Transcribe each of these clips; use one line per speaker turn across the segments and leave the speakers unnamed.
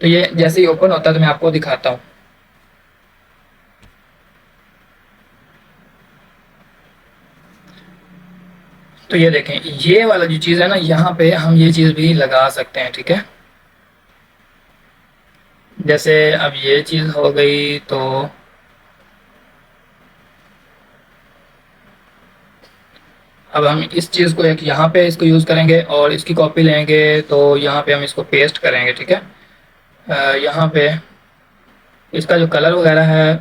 تو یہ جیسے ہی اوپن ہوتا ہے تو میں آپ کو دکھاتا ہوں. تو یہ دیکھیں یہ والا جو چیز ہے نا یہاں پہ ہم یہ چیز بھی لگا سکتے ہیں. ٹھیک ہے جیسے اب یہ چیز ہو گئی تو اب ہم اس چیز کو ایک یہاں پہ اس کو یوز کریں گے اور اس کی کاپی لیں گے تو یہاں پہ ہم اس کو پیسٹ کریں گے. ٹھیک ہے یہاں پہ اس کا جو کلر وغیرہ ہے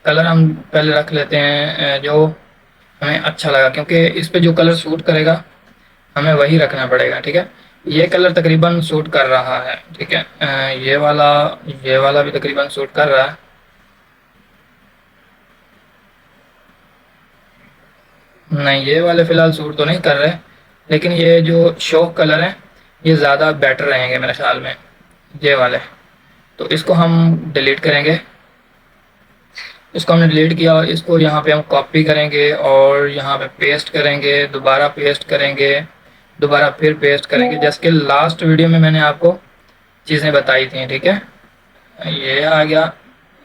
کلر ہم پہلے رکھ لیتے ہیں جو ہمیں اچھا لگا کیونکہ اس پہ جو کلر سوٹ کرے گا ہمیں وہی رکھنا پڑے گا. ٹھیک ہے یہ کلر تقریباً سوٹ کر رہا ہے. ٹھیک ہے یہ والا بھی تقریباً سوٹ کر رہا ہے. نہیں یہ والے فی الحال سوٹ تو نہیں کر رہے لیکن یہ جو شوق کلر ہیں یہ زیادہ بیٹر رہیں گے میرے خیال میں یہ والے. تو اس کو ہم ڈیلیٹ کریں گے. اس کو ہم نے ڈیلیٹ کیا اور اس کو یہاں پہ ہم کاپی کریں گے اور یہاں پہ پیسٹ کریں گے. دوبارہ پیسٹ کریں گے. دوبارہ پھر پیسٹ کریں گے جیسے کہ لاسٹ ویڈیو میں نے آپ کو چیزیں بتائی تھیں. ٹھیک ہے یہ آ گیا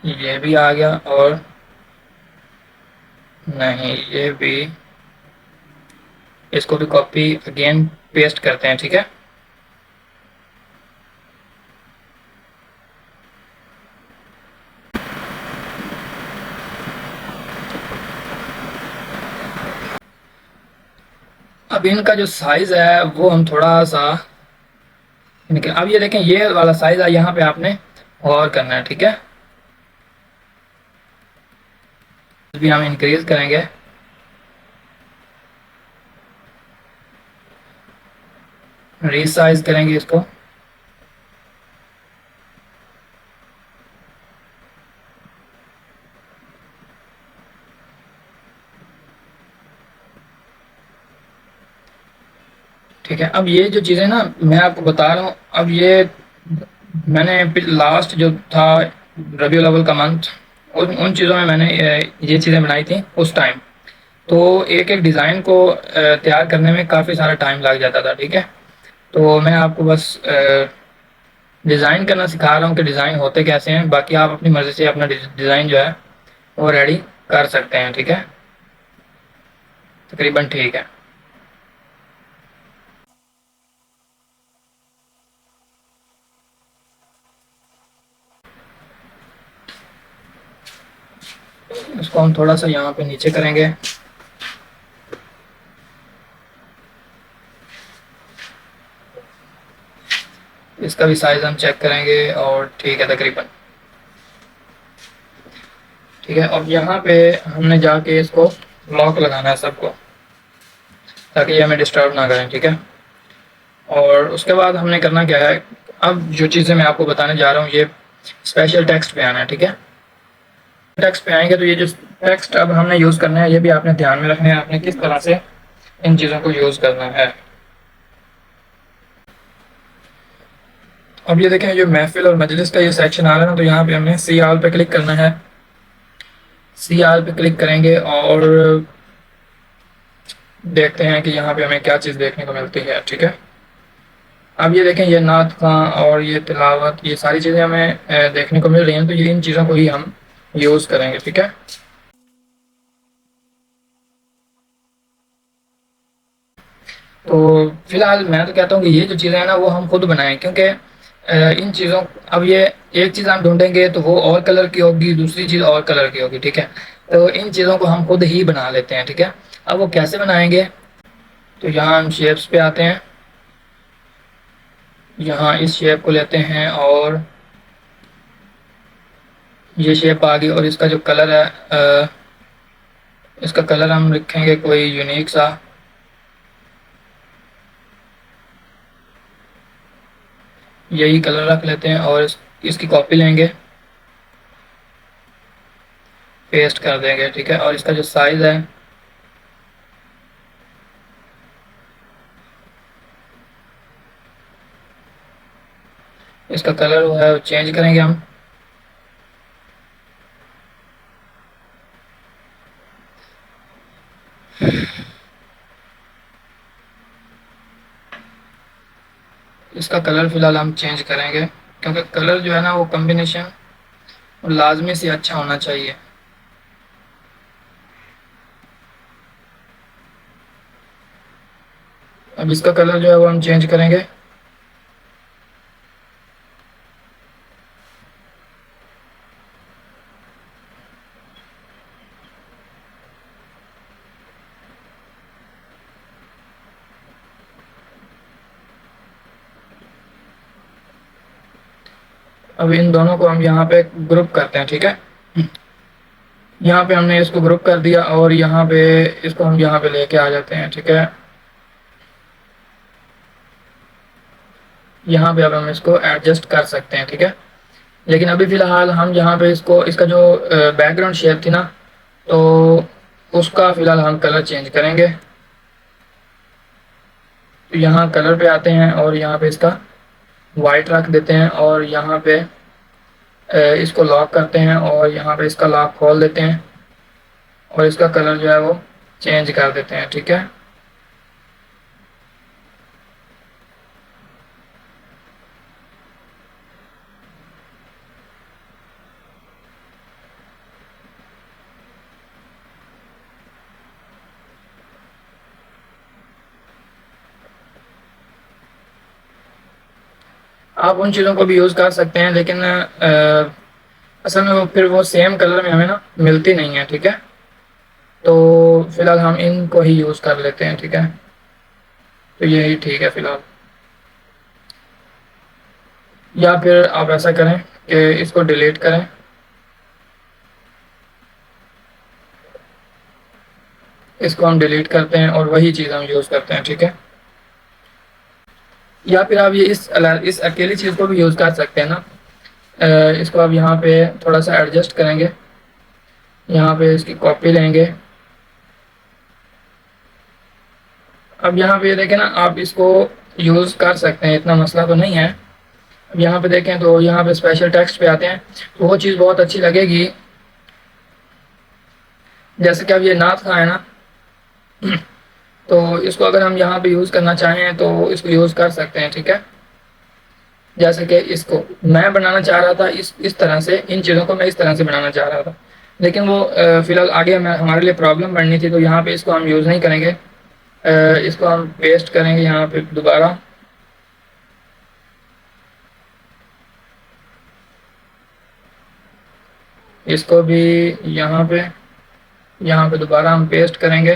یہ بھی آ گیا اور نہیں یہ بھی اس کو بھی کاپی اگین پیسٹ کرتے ہیں. ٹھیک ہے اب ان کا جو سائز ہے وہ ہم تھوڑا سا اب یہ دیکھیں یہ والا سائز ہے یہاں پہ آپ نے غور کرنا ہے. ٹھیک ہے بھی ہم انکریز کریں گے. ریسائز کریں گے اس کو. ٹھیک ہے اب یہ جو چیزیں نا میں آپ کو بتا رہا ہوں اب یہ میں نے لاسٹ جو تھا ربیع الاول کا منتھ ان چیزوں میں نے یہ چیزیں بنائی تھیں اس ٹائم. تو ایک ایک ڈیزائن کو تیار کرنے میں کافی سارا ٹائم لگ جاتا تھا. ٹھیک ہے تو میں آپ کو بس ڈیزائن کرنا سکھا رہا ہوں کہ ڈیزائن ہوتے کیسے ہیں. باقی آپ اپنی مرضی سے اپنا ڈیزائن جو ہے وہ ریڈی کر سکتے ہیں. ٹھیک ہے تقریباً ٹھیک ہے. اس کو ہم تھوڑا سا یہاں پہ نیچے کریں گے. اس کا بھی سائز ہم چیک کریں گے اور ٹھیک ہے تقریباً ٹھیک ہے. اب یہاں پہ ہم نے جا کے اس کو لاک لگانا ہے سب کو تاکہ یہ ہمیں ڈسٹرب نہ کریں. ٹھیک ہے اور اس کے بعد ہم نے کرنا کیا ہے اب جو چیزیں میں آپ کو بتانے جا رہا ہوں یہ اسپیشل ٹیکسٹ پہ آنا ہے. ٹھیک ہے ٹیکسٹ پہ آئیں گے تو یہ جو ٹیکسٹ اب ہم نے یوز کرنا ہے یہ بھی آپ نے دھیان میں رکھنا ہے آپ نے کس طرح سے ان چیزوں کو یوز کرنا ہے. اب یہ دیکھیں جو محفل اور مجلس کا یہ سیکشن آ رہا ہے نا تو یہاں پہ ہم نے سی آل پہ کلک کرنا ہے. سی آل پہ کلک کریں گے اور دیکھتے ہیں کہ یہاں پہ ہمیں کیا چیز دیکھنے کو ملتی ہے. ٹھیک ہے اب یہ دیکھیں یہ نعت خواں اور یہ تلاوت یہ ساری چیزیں ہمیں دیکھنے کو مل رہی ہیں تو یہ ان چیزوں کو ہی ہم یوز کریں گے. ٹھیک ہے تو فی الحال میں تو کہتا ہوں کہ یہ جو چیزیں ہیں نا وہ ہم خود بنائیں کیونکہ ان چیزوں اب یہ ایک چیز ہم ڈھونڈیں گے تو وہ اور کلر کی ہوگی دوسری چیز اور کلر کی ہوگی. ٹھیک ہے تو ان چیزوں کو ہم خود ہی بنا لیتے ہیں. ٹھیک ہے اب وہ کیسے بنائیں گے تو یہاں ہم شیپس پہ آتے ہیں. یہاں اس شیپ کو لیتے ہیں اور یہ شیپ آ گئی اور اس کا جو کلر ہے اس کا کلر ہم رکھیں گے کوئی یونیک سا. یہی کلر رکھ لیتے ہیں اور اس کی کاپی لیں گے پیسٹ کر دیں گے. ٹھیک ہے اور اس کا جو سائز ہے اس کا کلر جو ہے وہ چینج کریں گے ہم. اس کا کلر فی الحال ہم چینج کریں گے، کیونکہ کلر جو ہے نا وہ کمبینیشن لازمی سے اچھا ہونا چاہیے۔ اب اس کا کلر جو ہے وہ ہم چینج کریں گے۔ اب ان دونوں کو ہم یہاں پہ گروپ کرتے ہیں، ٹھیک ہے۔ یہاں پہ ہم نے اس کو گروپ کر دیا اور یہاں پہ اس کو ہم یہاں پہ لے کے آ جاتے ہیں، ٹھیک ہے۔ یہاں پہ اب ہم اس کو ایڈجسٹ کر سکتے ہیں، ٹھیک ہے۔ لیکن ابھی فی الحال ہم یہاں پہ اس کا جو بیک گراؤنڈ شیپ تھی نا، تو اس کا فی الحال ہم کلر چینج کریں گے۔ تو یہاں کلر پہ آتے ہیں اور یہاں پہ اس کا وائٹ رکھ دیتے ہیں اور یہاں پہ اس کو لاک کرتے ہیں اور یہاں پہ اس کا لاک کھول دیتے ہیں اور اس کا کلر جو ہے وہ چینج کر دیتے ہیں، ٹھیک ہے۔ آپ ان چیزوں کو بھی یوز کر سکتے ہیں، لیکن اصل میں وہ سیم کلر میں ہمیں نا ملتی نہیں ہے، ٹھیک ہے۔ تو فی الحال ہم ان کو ہی یوز کر لیتے ہیں، ٹھیک ہے۔ تو یہی ٹھیک ہے فی الحال۔ یا پھر آپ ایسا کریں کہ اس کو ڈیلیٹ کریں، اس کو ہم ڈیلیٹ کرتے ہیں اور وہی چیز ہم یوز کرتے ہیں، ٹھیک ہے۔ یا پھر آپ یہ اس اکیلی چیز کو بھی یوز کر سکتے ہیں نا۔ اس کو آپ یہاں پہ تھوڑا سا ایڈجسٹ کریں گے، یہاں پہ اس کی کاپی لیں گے۔ اب یہاں پہ دیکھیں نا، آپ اس کو یوز کر سکتے ہیں، اتنا مسئلہ تو نہیں ہے۔ اب یہاں پہ دیکھیں تو یہاں پہ اسپیشل ٹیکسٹ پہ آتے ہیں تو وہ چیز بہت اچھی لگے گی، جیسے کہ اب یہ نعت خواں ہے نا، تو اس کو اگر ہم یہاں پہ یوز کرنا چاہیں تو اس کو یوز کر سکتے ہیں، ٹھیک ہے۔ جیسے کہ اس کو میں بنانا چاہ رہا تھا اس طرح سے، ان چیزوں کو میں اس طرح سے بنانا چاہ رہا تھا، لیکن وہ فی الحال آگے ہمارے لیے پرابلم بننی تھی، تو یہاں پہ اس کو ہم یوز نہیں کریں گے۔ اس کو ہم پیسٹ کریں گے یہاں پہ دوبارہ، اس کو بھی یہاں پہ دوبارہ ہم پیسٹ کریں گے۔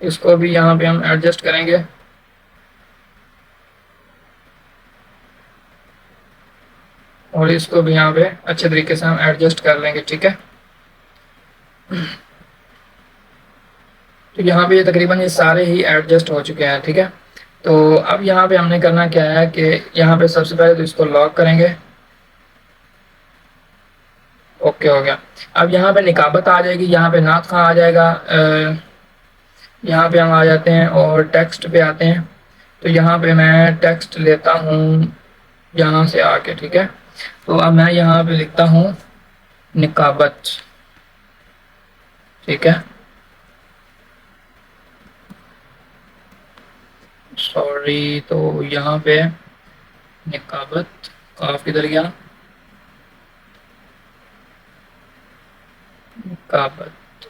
اس کو بھی یہاں پہ ہم ایڈجسٹ کریں گے اور اس کو بھی یہاں پہ اچھے طریقے سے ہم ایڈجسٹ کر لیں گے، ٹھیک ہے۔ تو یہاں پہ تقریباً یہ سارے ہی ایڈجسٹ ہو چکے ہیں، ٹھیک ہے۔ تو اب یہاں پہ ہم نے کرنا کیا ہے کہ یہاں پہ سب سے پہلے تو اس کو لاک کریں گے، اوکے ہو گیا۔ اب یہاں پہ نکابت آ جائے گی، یہاں پہ نعت خواں آ جائے گا، یہاں پہ ہم آ جاتے ہیں اور ٹیکسٹ پہ آتے ہیں۔ تو یہاں پہ میں ٹیکسٹ لیتا ہوں یہاں سے آ کے، ٹھیک ہے۔ تو اب میں یہاں پہ لکھتا ہوں نکابت، ٹھیک ہے۔ سوری، تو یہاں پہ نکابت، قاف کدھر گیا، نکابت،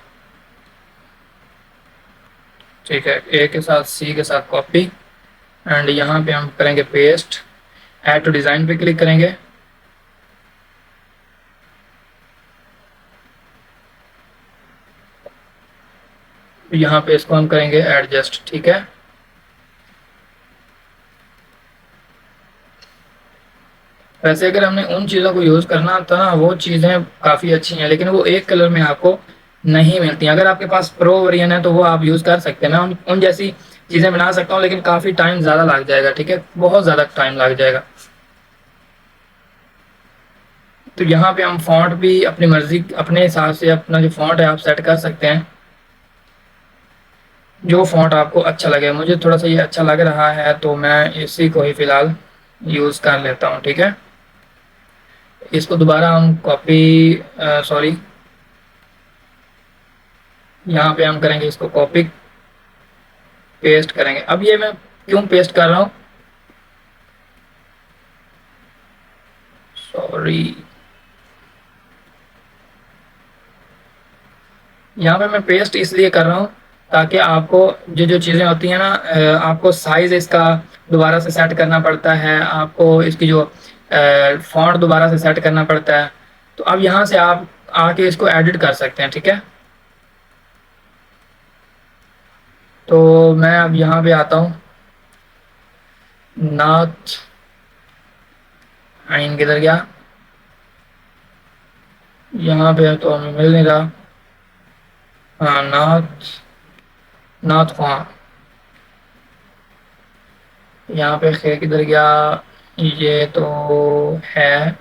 ٹھیک ہے۔ اے کے ساتھ سی کے ساتھ کاپی، اینڈ یہاں پہ ہم کریں گے پیسٹ، ایڈ ٹو ڈیزائن پہ کلک کریں گے، یہاں پہ اس کو ہم کریں گے ایڈجسٹ، ٹھیک ہے۔ ویسے اگر ہم نے ان چیزوں کو یوز کرنا تھا نا، وہ چیزیں کافی اچھی ہیں، لیکن وہ ایک کلر میں آپ کو نہیں ملتی ہیں۔ اگر آپ کے پاس پرو ورژن ہے تو وہ آپ یوز کر سکتے ہیں، میں ان جیسی چیزیں بنا سکتا ہوں، لیکن کافی ٹائم زیادہ لگ جائے گا، ٹھیک ہے، بہت زیادہ ٹائم لگ جائے گا۔ تو یہاں پہ ہم فونٹ بھی اپنی مرضی، اپنے حساب سے اپنا جو فونٹ ہے آپ سیٹ کر سکتے ہیں، جو فونٹ آپ کو اچھا لگے۔ مجھے تھوڑا سا یہ اچھا لگ رہا ہے تو میں اسی کو ہی فی الحال یوز کر لیتا ہوں، ٹھیک ہے۔ اس کو دوبارہ ہم کاپی سوری یہاں پہ ہم کریں گے اس کو کاپی پیسٹ کریں گے. اب یہ میں کیوں پیسٹ کر رہا ہوں, سوری, یہاں پہ میں پیسٹ اس لیے کر رہا ہوں تاکہ آپ کو جو چیزیں ہوتی ہیں نا, آپ کو سائز اس کا دوبارہ سے سیٹ کرنا پڑتا ہے, آپ کو اس کی جو فونٹ دوبارہ سے سیٹ کرنا پڑتا ہے. تو اب یہاں سے آپ آ کے اس کو ایڈٹ کر سکتے ہیں. ٹھیک ہے, تو میں اب یہاں پہ آتا ہوں, نعت عین کدھر گیا, یہاں پہ تو ہمیں مل نہیں رہا. ہاں, نعت خواں, یہاں پہ خیر کدھر گیا, یہ تو ہے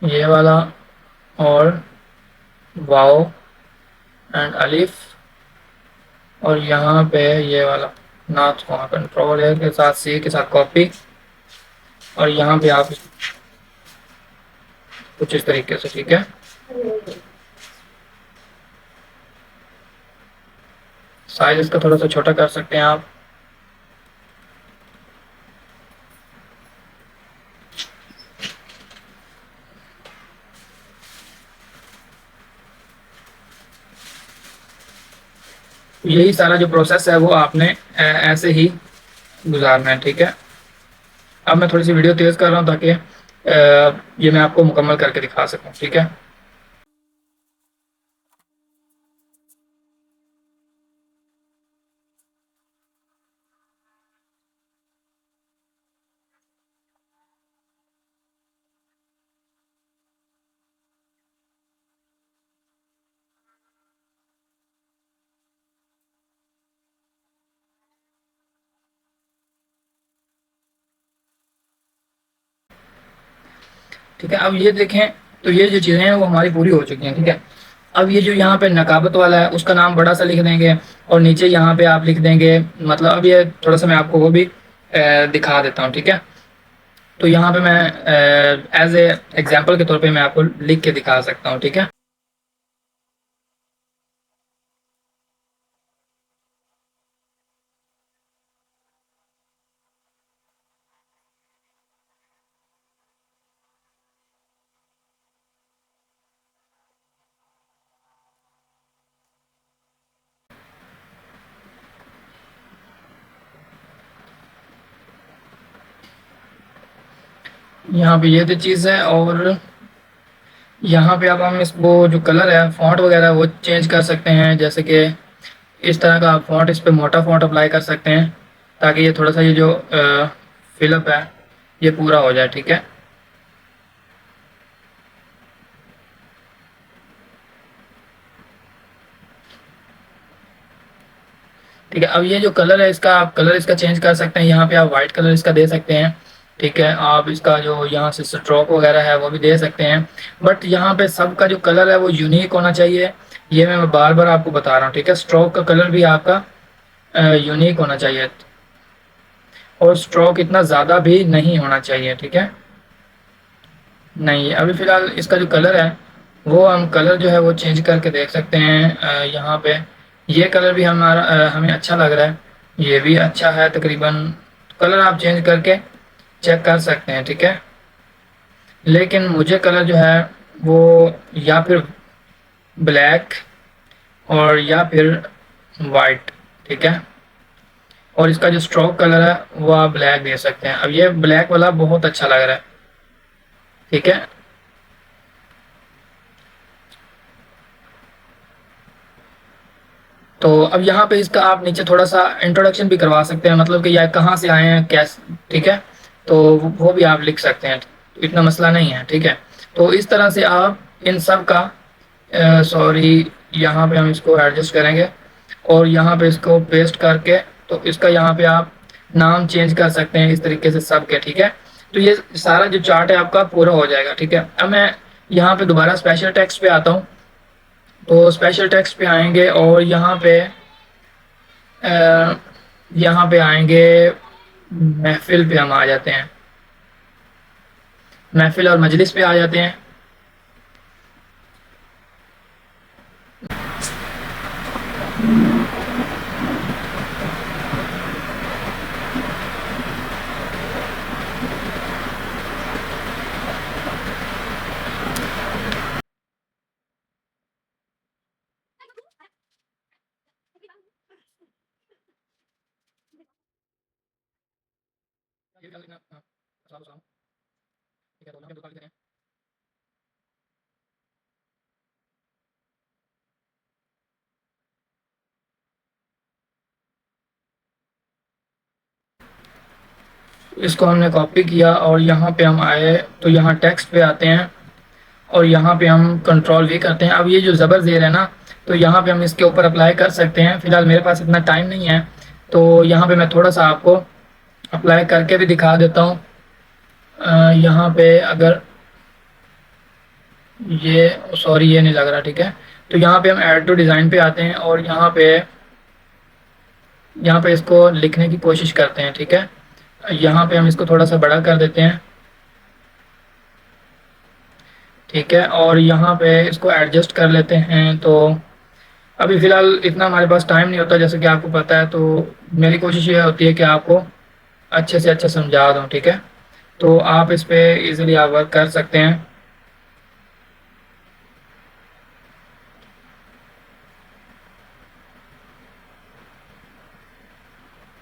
یہ والا, اور واو اینڈ الف, اور یہاں پہ یہ والا نعت خواں. کنٹرول ہے کے ساتھ سی کے ساتھ کاپی, اور یہاں پہ آپ کچھ اس طریقے سے. ٹھیک ہے, سائز اس کا تھوڑا سا چھوٹا کر سکتے ہیں آپ. یہی سارا جو پروسیس ہے وہ آپ نے ایسے ہی گزارنا ہے. ٹھیک ہے, اب میں تھوڑی سی ویڈیو تیز کر رہا ہوں تاکہ یہ میں آپ کو مکمل کر کے دکھا سکوں. ٹھیک ہے, ٹھیک ہے. اب یہ دیکھیں, تو یہ جو چیزیں ہیں وہ ہماری پوری ہو چکی ہیں. ٹھیک ہے, اب یہ جو یہاں پہ نقابت والا ہے اس کا نام بڑا سا لکھ دیں گے, اور نیچے یہاں پہ آپ لکھ دیں گے, مطلب اب یہ تھوڑا سا میں آپ کو وہ بھی دکھا دیتا ہوں. ٹھیک ہے, تو یہاں پہ میں ایز اے ایگزامپل کے طور پہ میں آپ کو لکھ کے دکھا سکتا ہوں. ٹھیک ہے, یہاں پہ یہ تو چیز ہے, اور یہاں پہ اب ہم اس کو جو کلر ہے فونٹ وغیرہ وہ چینج کر سکتے ہیں. جیسے کہ اس طرح کا آپ فونٹ اس پہ موٹا فونٹ اپلائی کر سکتے ہیں تاکہ یہ تھوڑا سا یہ جو فل اپ ہے یہ پورا ہو جائے. ٹھیک ہے, ٹھیک ہے. اب یہ جو کلر ہے اس کا, آپ کلر اس کا چینج کر سکتے ہیں. یہاں پہ آپ وائٹ کلر اس کا دے سکتے ہیں. ٹھیک ہے, آپ اس کا جو یہاں سے اسٹروک وغیرہ ہے وہ بھی دے سکتے ہیں. بٹ یہاں پہ سب کا جو کلر ہے وہ یونیک ہونا چاہیے, یہ میں بار بار آپ کو بتا رہا ہوں. ٹھیک ہے, اسٹروک کا کلر بھی آپ کا یونیک ہونا چاہیے, اور اسٹروک اتنا زیادہ بھی نہیں ہونا چاہیے. ٹھیک ہے, نہیں, ابھی فی الحال اس کا جو کلر ہے وہ ہم کلر جو ہے وہ چینج کر کے دیکھ سکتے ہیں. یہاں پہ یہ کلر بھی ہمیں اچھا لگ رہا ہے, یہ بھی اچھا ہے تقریباً. کلر آپ چینج کر کے چیک کر سکتے ہیں. ٹھیک ہے, لیکن مجھے کلر جو ہے وہ یا پھر بلیک اور یا پھر وائٹ. ٹھیک ہے, اور اس کا جو اسٹروک کلر ہے وہ آپ بلیک دے سکتے ہیں. اب یہ بلیک والا بہت اچھا لگ رہا ہے. ٹھیک ہے, تو اب یہاں پہ اس کا آپ نیچے تھوڑا سا انٹروڈکشن بھی کروا سکتے ہیں, مطلب کہ یہ کہاں سے آئے ہیں کیسے. ٹھیک ہے, تو وہ بھی آپ لکھ سکتے ہیں, اتنا مسئلہ نہیں ہے. ٹھیک ہے, تو اس طرح سے آپ ان سب کا سوری یہاں پہ ہم اس کو ایڈجسٹ کریں گے, اور یہاں پہ اس کو پیسٹ کر کے تو اس کا یہاں پہ آپ نام چینج کر سکتے ہیں اس طریقے سے سب کے. ٹھیک ہے, تو یہ سارا جو چارٹ ہے آپ کا پورا ہو جائے گا. ٹھیک ہے, اب میں یہاں پہ دوبارہ اسپیشل ٹیکسٹ پہ آتا ہوں. تو اسپیشل ٹیکسٹ پہ آئیں گے, اور یہاں پہ آئیں گے محفل پہ ہم آ جاتے ہیں. محفل اور مجلس پہ آ جاتے ہیں. اس کو ہم نے کاپی کیا اور یہاں پہ ہم آئے تو یہاں ٹیکسٹ پہ آتے ہیں اور یہاں پہ ہم کنٹرول بھی کرتے ہیں. اب یہ جو زبر زیر ہے نا تو یہاں پہ ہم اس کے اوپر اپلائی کر سکتے ہیں. فی الحال میرے پاس اتنا ٹائم نہیں ہے تو یہاں پہ میں تھوڑا سا آپ کو اپلائی کر کے بھی دکھا دیتا ہوں. یہاں پہ اگر یہ سوری یہ نہیں لگ رہا ٹھیک ہے. تو یہاں پہ ہم ایڈ ٹو ڈیزائن پہ آتے ہیں اور یہاں پہ اس کو لکھنے کی کوشش کرتے ہیں. ٹھیک ہے, یہاں پہ ہم اس کو تھوڑا سا بڑا کر دیتے ہیں. ٹھیک ہے, اور یہاں پہ اس کو ایڈجسٹ کر لیتے ہیں. تو ابھی فی الحال اتنا ہمارے پاس ٹائم نہیں ہوتا جیسے کہ آپ کو پتہ ہے, تو میری کوشش یہ ہوتی ہے کہ آپ کو اچھے سے اچھا سمجھا دوں. ٹھیک ہے, تو آپ اس پہ ایزیلی آپ ورک کر سکتے ہیں.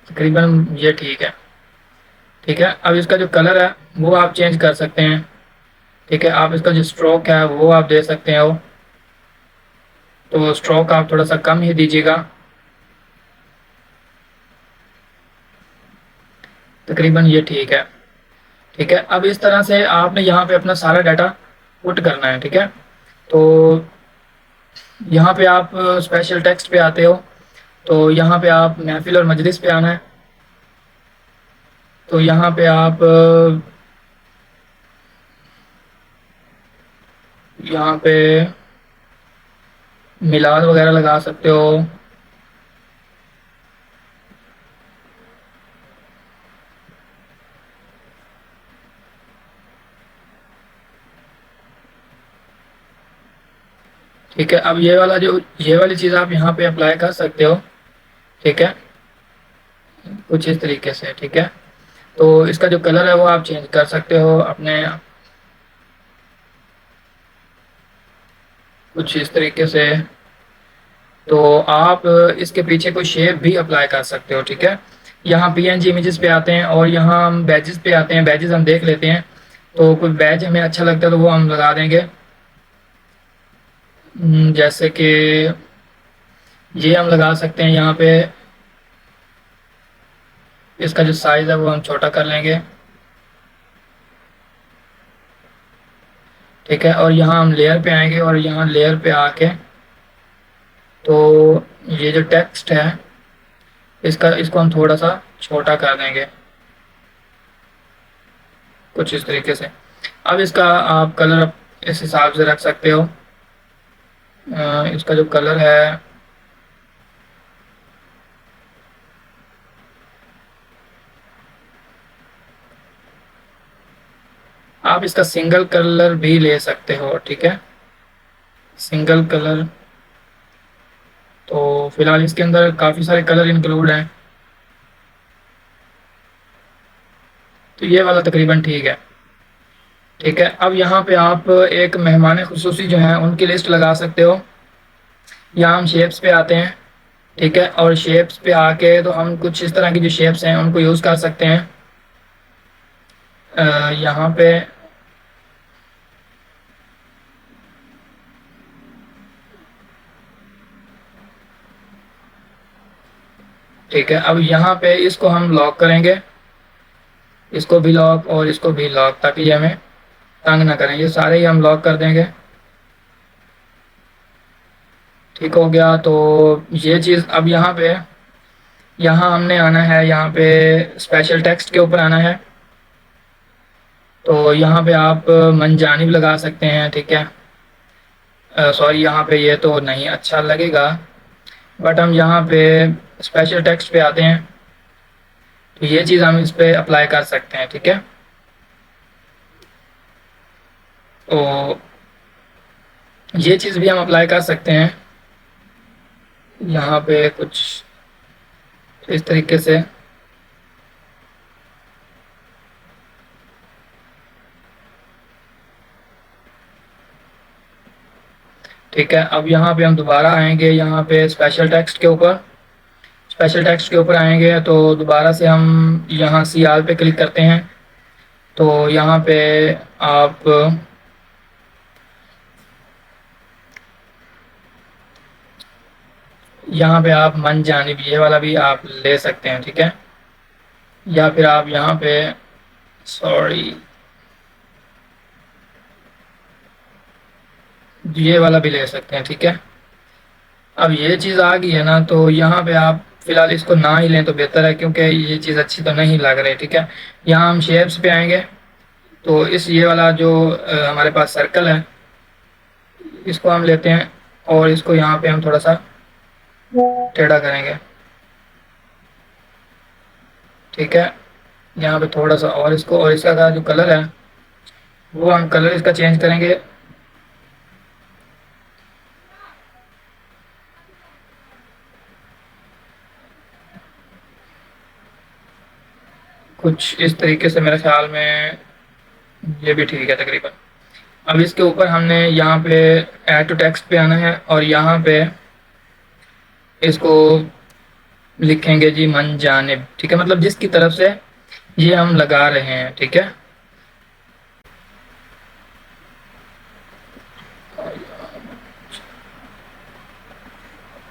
تقریباً یہ ٹھیک ہے. ٹھیک ہے, اب اس کا جو کلر ہے وہ آپ چینج کر سکتے ہیں. ٹھیک ہے, آپ اس کا جو اسٹروک ہے وہ آپ دے سکتے ہیں. تو اسٹروک آپ تھوڑا سا کم ہی دیجیے گا. تقریباً یہ ٹھیک ہے. ٹھیک ہے, اب اس طرح سے آپ نے یہاں پہ اپنا سارا ڈاٹا پٹ کرنا ہے. ٹھیک ہے, تو یہاں پہ آپ اسپیشل ٹیکسٹ پہ آتے ہو تو یہاں پہ آپ محفل اور مجلس پہ آنا ہے. تو یہاں پہ آپ یہاں پہ میلاد وغیرہ لگا سکتے ہو. ٹھیک ہے, اب یہ والی چیز آپ یہاں پہ اپلائی کر سکتے ہو. ٹھیک ہے, کچھ اس طریقے سے. ٹھیک ہے, تو اس کا جو کلر ہے وہ آپ چینج کر سکتے ہو اپنے کچھ اس طریقے سے. تو آپ اس کے پیچھے کوئی شیپ بھی اپلائی کر سکتے ہو. ٹھیک ہے, یہاں پی این جی امیجز پہ آتے ہیں اور یہاں ہم بیجز پہ آتے ہیں. بیجز ہم دیکھ لیتے ہیں, تو کوئی بیج ہمیں اچھا لگتا ہے تو وہ ہم لگا دیں گے. جیسے کہ یہ ہم لگا سکتے ہیں. یہاں پہ اس کا جو سائز ہے وہ ہم چھوٹا کر لیں گے. ٹھیک ہے, اور یہاں ہم لیئر پہ آئیں گے اور یہاں لیئر پہ آ کے تو یہ جو ٹیکسٹ ہے اس کو ہم تھوڑا سا چھوٹا کر دیں گے کچھ اس طریقے سے. اب اس کا آپ کلر اس حساب سے رکھ سکتے ہو. اس کا جو کلر ہے آپ اس کا سنگل کلر بھی لے سکتے ہو. ٹھیک ہے, سنگل کلر. تو فی الحال اس کے اندر کافی سارے کلر انکلوڈ ہیں. تو یہ والا تقریباً ٹھیک ہے. ٹھیک ہے, اب یہاں پہ آپ ایک مہمان خصوصی جو ہیں ان کی لسٹ لگا سکتے ہو. یہاں ہم شیپس پہ آتے ہیں. ٹھیک ہے, اور شیپس پہ آ کے تو ہم کچھ اس طرح کی جو شیپس ہیں ان کو یوز کر سکتے ہیں. یہاں پہ ٹھیک ہے, اب یہاں پہ اس کو ہم لاک کریں گے. اس کو بھی لاک اور اس کو بھی لاک, تاکہ یہ ہمیں تنگ نہ کریں. یہ سارے ہی ہم لاک کر دیں گے. ٹھیک ہو گیا. تو یہ چیز اب یہاں ہم نے آنا ہے. یہاں پہ اسپیشل ٹیکسٹ کے اوپر آنا ہے. تو یہاں پہ آپ من جانب لگا سکتے ہیں. ٹھیک ہے, سوری یہاں پہ یہ تو نہیں اچھا لگے گا, بٹ ہم یہاں پہ اسپیشل ٹیکسٹ پہ آتے ہیں. تو یہ چیز ہم اس پہ اپلائی کر سکتے ہیں. ٹھیک ہے, تو یہ چیز بھی ہم اپلائی کر سکتے ہیں یہاں پہ کچھ اس طریقے سے. ٹھیک ہے, اب یہاں پہ ہم دوبارہ آئیں گے, یہاں پہ اسپیشل ٹیکسٹ کے اوپر آئیں گے تو دوبارہ سے ہم یہاں سی آر پہ کلک کرتے ہیں. تو یہاں پہ آپ من جانب یہ والا بھی آپ لے سکتے ہیں. ٹھیک ہے, یا پھر آپ یہاں پہ یہ والا بھی لے سکتے ہیں. ٹھیک ہے, اب یہ چیز آ گئی ہے نا, تو یہاں پہ آپ فی الحال اس کو نہ ہی لیں تو بہتر ہے, کیونکہ یہ چیز اچھی تو نہیں لگ رہی. ٹھیک ہے, یہاں ہم شیپس پہ آئیں گے تو یہ والا جو ہمارے پاس سرکل ہے اس کو ہم لیتے ہیں اور اس کو یہاں پہ ہم تھوڑا سا ٹیڑھا کریں گے. ٹھیک ہے, یہاں پہ تھوڑا سا اور اس کا جو کلر ہے وہ ہم کلر اس کا چینج کریں گے. کچھ اس طریقے سے, میرے خیال میں یہ بھی ٹھیک ہے تقریباً. اب اس کے اوپر ہم نے یہاں پہ ایڈ ٹو ٹیکسٹ پہ آنا ہے اور یہاں پہ اس کو لکھیں گے جی من جانب. ٹھیک ہے, مطلب جس کی طرف سے یہ ہم لگا رہے ہیں. ٹھیک ہے,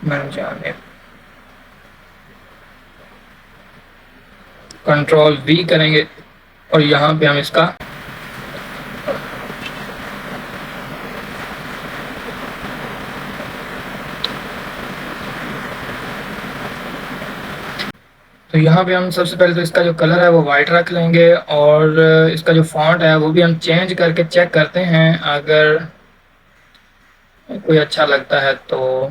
من جانب, کنٹرول V کریں گے اور یہاں پہ ہم اس کا تو یہاں پہ ہم سب سے پہلے تو اس کا جو کلر ہے وہ وائٹ رکھ لیں گے اور اس کا جو فونٹ ہے وہ بھی ہم چینج کر کے چیک کرتے ہیں, اگر کوئی اچھا لگتا ہے تو.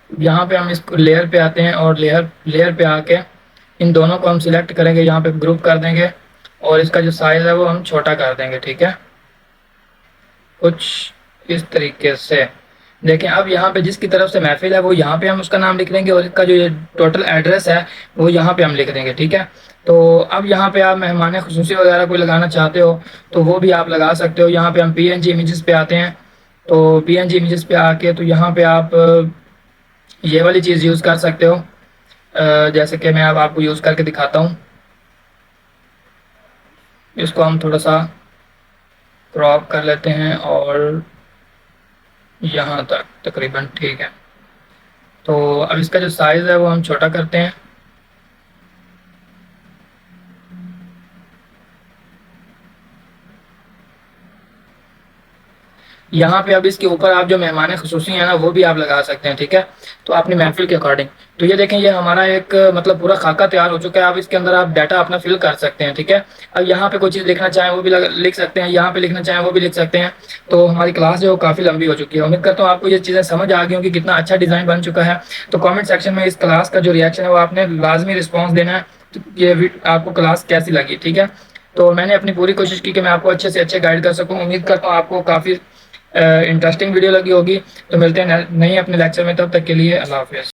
یہاں پہ ہم اس کو لیئر پہ آتے ہیں اور لیئر پہ آ کے ان دونوں کو ہم سلیکٹ کریں گے, یہاں پہ گروپ کر دیں گے اور اس کا جو سائز ہے وہ ہم چھوٹا کر دیں گے. ٹھیک ہے, کچھ اس طریقے سے دیکھیں. اب یہاں پہ جس کی طرف سے محفل ہے وہ یہاں پہ ہم اس کا نام لکھ لیں گے اور اس کا جو یہ ٹوٹل ایڈریس ہے وہ یہاں پہ ہم لکھ دیں گے. ٹھیک ہے, تو اب یہاں پہ آپ مہمان خصوصی وغیرہ کوئی لگانا چاہتے ہو تو وہ بھی آپ لگا سکتے ہو. یہاں پہ ہم PNG امیجز پہ آتے ہیں, تو PNG امیجز پہ آ کے تو یہاں پہ آپ یہ والی چیز یوز کر سکتے ہو, جیسے کہ میں اب آپ کو یوز کر کے دکھاتا ہوں. اس کو ہم تھوڑا سا کراپ کر لیتے ہیں اور یہاں تک تقریباً ٹھیک ہے. تو اب اس کا جو سائز ہے وہ ہم چھوٹا کرتے ہیں. یہاں پہ اب اس کے اوپر آپ جو مہمان خصوصی ہیں نا وہ بھی آپ لگا سکتے ہیں. ٹھیک ہے, تو اپنی محفل کے اکارڈنگ. تو یہ دیکھیں, یہ ہمارا ایک مطلب پورا خاکہ تیار ہو چکا ہے. اب اس کے اندر آپ ڈیٹا اپنا فل کر سکتے ہیں. ٹھیک ہے, اب یہاں پہ کوئی چیز لکھنا چاہیں وہ بھی لکھ سکتے ہیں, یہاں پہ لکھنا چاہیں وہ بھی لکھ سکتے ہیں. تو ہماری کلاس جو کافی لمبی ہو چکی ہے, امید کرتا ہوں آپ کو یہ چیزیں سمجھ آ گئی ہوں کہ کتنا اچھا ڈیزائن بن چکا ہے. تو کامنٹ سیکشن میں اس کلاس کا جو ریئیکشن ہے وہ آپ نے لازمی رسپانس دینا ہے, یہ آپ کو کلاس کیسی لگی. ٹھیک ہے, تو میں نے اپنی پوری کوشش کی کہ میں آپ کو اچھے سے اچھے گائیڈ کر سکوں. امید کرتا ہوں آپ کو کافی انٹرسٹنگ ویڈیو لگی ہوگی. تو ملتے ہیں نہیں اپنے لیکچر میں, تب تک کے لیے اللہ حافظ.